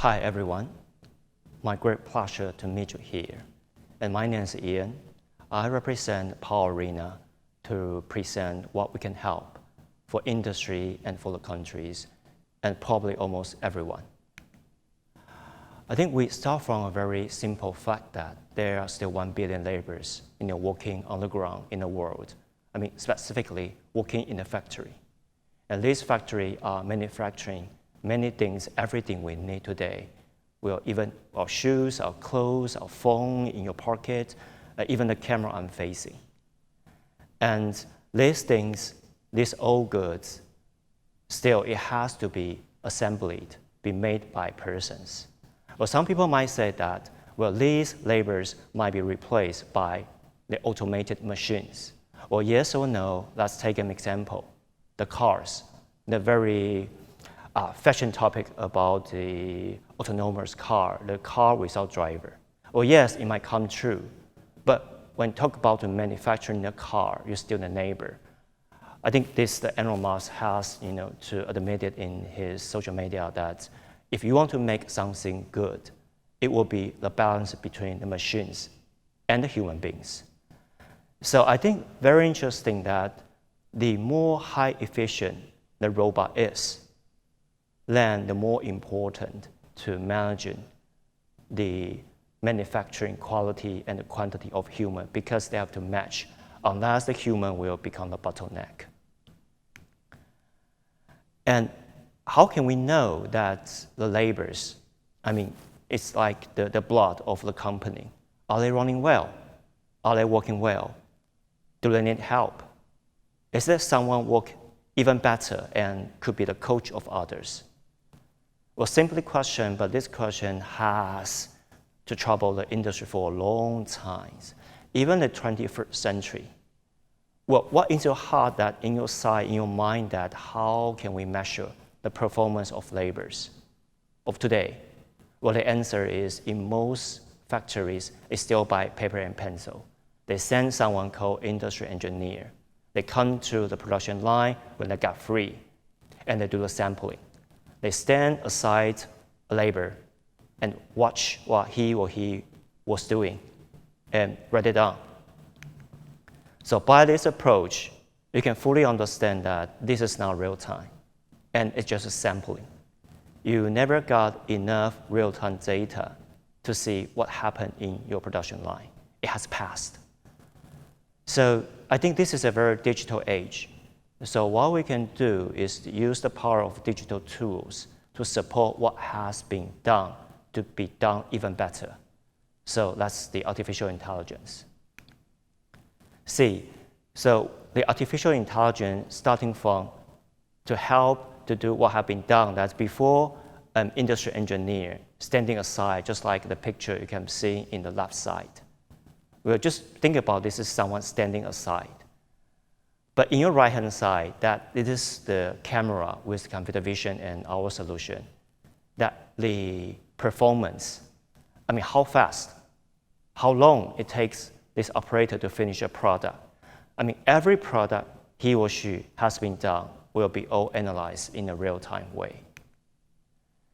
Hi everyone, my great pleasure to meet you here. And my name is Ian. I represent PowerArena to present what we can help for industry and for the countries, and probably almost everyone. I think we start from a very simple fact that there are still 1 billion laborers working on the ground in the world. Specifically working in a factory. And these factories are manufacturing many things, everything we need today. Well, even our shoes, our clothes, our phone in your pocket, even the camera I'm facing. And these things, these old goods, still it has to be assembled, be made by persons. Well, some people might say that, well, these laborers might be replaced by the automated machines. Well, yes or no, let's take an example. The cars, the very fashion topic about the autonomous car, the car without driver. Well, yes, it might come true, but when talk about manufacturing a car, you're still the neighbor. I think the Elon Musk has to admit it in his social media that if you want to make something good, it will be the balance between the machines and the human beings. So I think very interesting that the more high efficient the robot is, then the more important to managing the manufacturing quality and the quantity of human, because they have to match, unless the human will become the bottleneck. And how can we know that the laborers, it's like the blood of the company. Are they running well? Are they working well? Do they need help? Is there someone work even better and could be the coach of others? Well, simply question, but this question has to trouble the industry for a long time, even the 21st century. Well, what is your heart, that in your side, in your mind, that how can we measure the performance of laborers of today? Well, the answer is in most factories, it's still by paper and pencil. They send someone called industry engineer. They come to the production line when they get free, and they do the sampling. They stand aside a labor and watch what he or he was doing and write it down. So by this approach, you can fully understand that this is not real time, and it's just a sampling. You never got enough real-time data to see what happened in your production line. It has passed. So I think this is a very digital age. So what we can do is to use the power of digital tools to support what has been done to be done even better. So that's the artificial intelligence. So the artificial intelligence starting from to help to do what has been done, that's before an industry engineer standing aside, just like the picture you can see in the left side. We'll just think about this as someone standing aside. But in your right-hand side, that it is the camera with computer vision and our solution, that the performance, how fast, how long it takes this operator to finish a product. Every product he or she has been done will be all analyzed in a real-time way.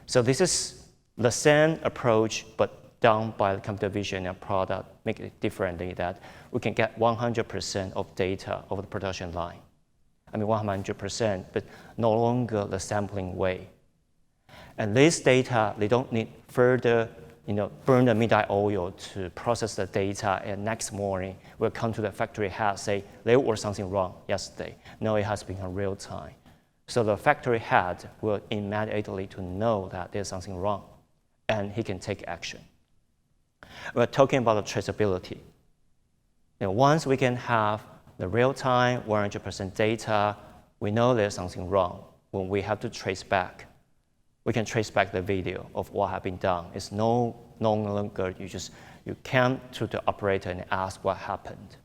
So this is the same approach, but done by the computer vision and product, make it differently that we can get 100% of data of the production line. 100%, but no longer the sampling way. And this data, they don't need further, burn the midnight oil to process the data, and next morning we'll come to the factory head, say, there was something wrong yesterday. No, it has been in real time. So the factory head will immediately to know that there's something wrong, and he can take action. We're talking about the traceability. Once we can have the real-time 100% data, we know there's something wrong. When we have to trace back, we can trace back the video of what has been done. It's no longer you come to the operator and ask what happened.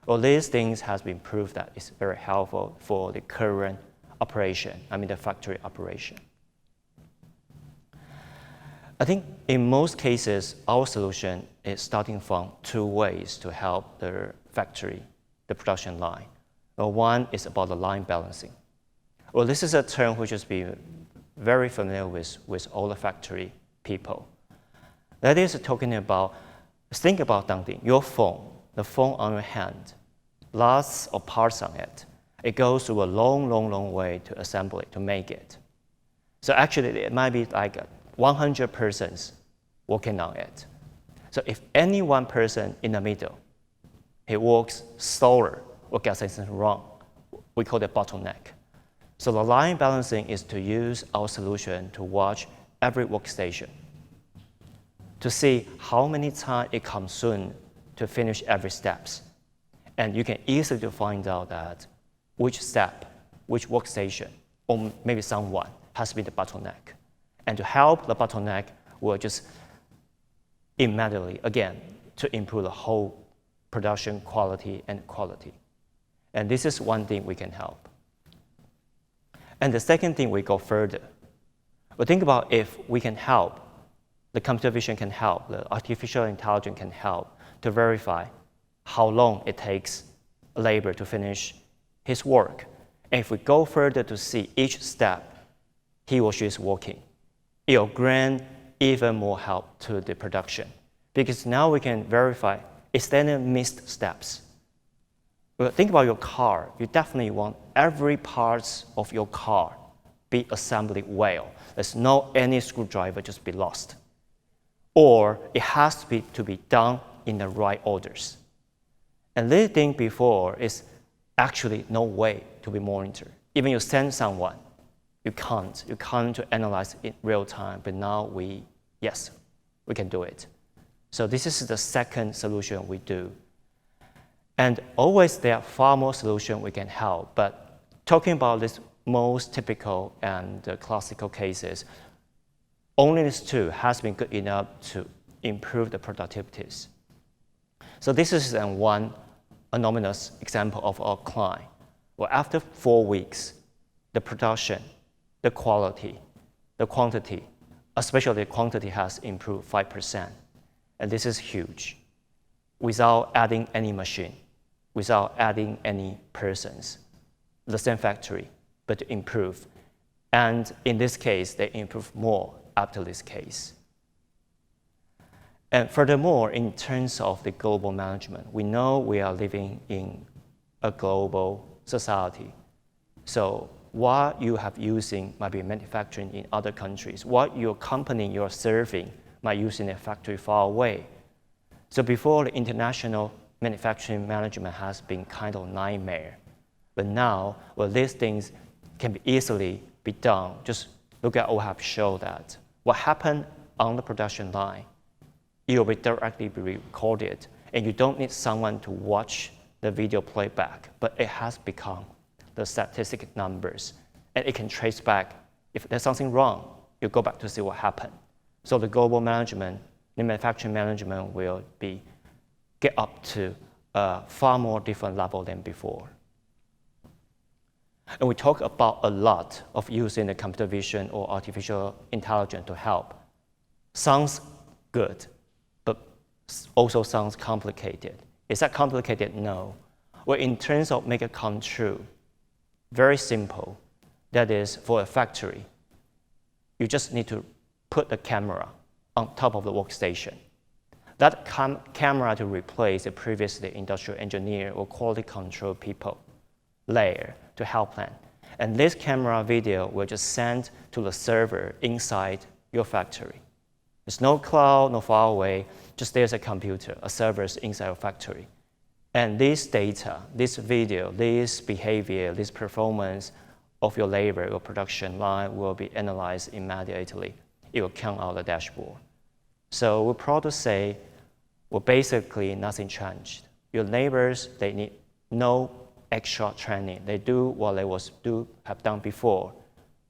Well, these things has been proved that it's very helpful for the current operation, the factory operation. I think in most cases, our solution is starting from two ways to help the factory, the production line. One is about the line balancing. Well, this is a term which has been very familiar with all the factory people. That is talking about, think about something, your phone, the phone on your hand, lots of parts on it. It goes through a long way to assemble it, to make it. So actually, it might be like 100 persons working on it. So if any one person in the middle, he works slower or gets something wrong, we call it bottleneck. So the line balancing is to use our solution to watch every workstation, to see how many times it consumes to finish every steps. And you can easily find out that which step, which workstation, or maybe someone has been the bottleneck. And to help the bottleneck, we'll just immediately, again, to improve the whole production quality and quality. And this is one thing we can help. And the second thing, we go further. We think about if we can help, the computer vision can help, the artificial intelligence can help to verify how long it takes a laborer to finish his work. And if we go further to see each step he or she is working, it will grant even more help to the production. Because now we can verify, is there any missed steps? Well, think about your car. You definitely want every part of your car be assembled well. There's no any screwdriver just be lost. Or it has to be done in the right orders. And this thing before is actually no way to be monitored. Even you send someone, you can't to analyze it in real time, but now yes, we can do it. So this is the second solution we do. And always there are far more solutions we can help, but talking about this most typical and classical cases, only these two has been good enough to improve the productivities. So this is one anonymous example of our client. Well, after 4 weeks, the production, the quality, the quantity, especially the quantity has improved 5%. And this is huge, without adding any machine, without adding any persons, the same factory, but to improve. And in this case, they improve more after this case. And furthermore, in terms of the global management, we know we are living in a global society. So what you have using might be manufacturing in other countries. What your company you're serving might use in a factory far away. So before, the international manufacturing management has been kind of a nightmare. But now, well, these things can be easily be done. Just look at what I have shown that. What happened on the production line, it will be directly be recorded, and you don't need someone to watch the video playback, but it has become the statistic numbers, and it can trace back. If there's something wrong, you go back to see what happened. So the global management, the manufacturing management will get up to a far more different level than before. And we talk about a lot of using the computer vision or artificial intelligence to help. Sounds good, but also sounds complicated. Is that complicated? No. Well, in terms of make it come true, very simple. That is, for a factory, you just need to put the camera on top of the workstation. That camera to replace the previously industrial engineer or quality control people layer to help plan. And this camera video will just send to the server inside your factory. There's no cloud, no far away, just there's a computer, a server inside your factory. And this data, this video, this behavior, this performance of your labor or production line will be analyzed immediately. It will come out the dashboard. So we're proud to say, well, basically nothing changed. Your neighbors, they need no extra training. They do what they have done before,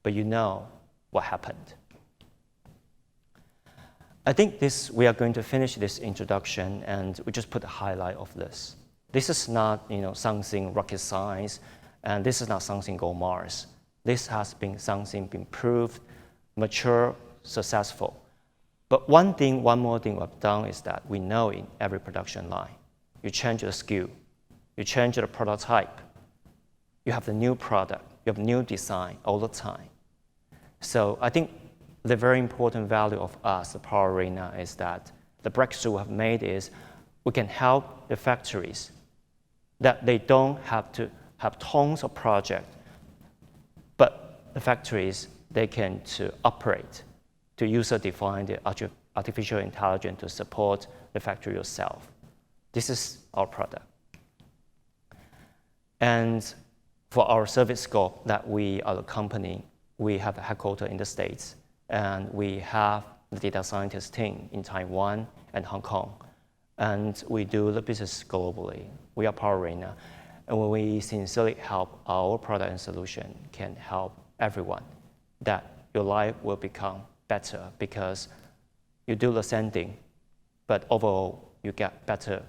but you know what happened. I think we are going to finish this introduction, and we just put a highlight of this. This is not something rocket science, and this is not something go Mars. This has been something been proved, mature, successful. But one more thing we've done is that we know in every production line, you change the SKU, you change the prototype, you have the new product, you have new design all the time. So I think the very important value of us, the PowerArena, is that the breakthrough we have made is we can help the factories that they don't have to have tons of projects, but the factories, they can to operate, to user-define the artificial intelligence to support the factory yourself. This is our product. And for our service scope, that we are a company, we have a headquarters in the States, and we have the data scientist team in Taiwan and Hong Kong. And we do the business globally. We are PowerArena. And when we sincerely help, our product and solution can help everyone, that your life will become better because you do the same thing, but overall you get better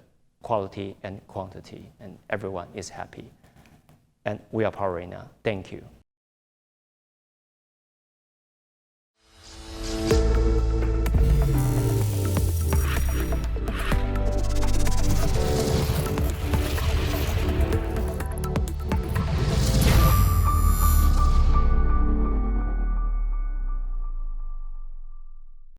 quality and quantity, and everyone is happy. And we are PowerArena. Thank you.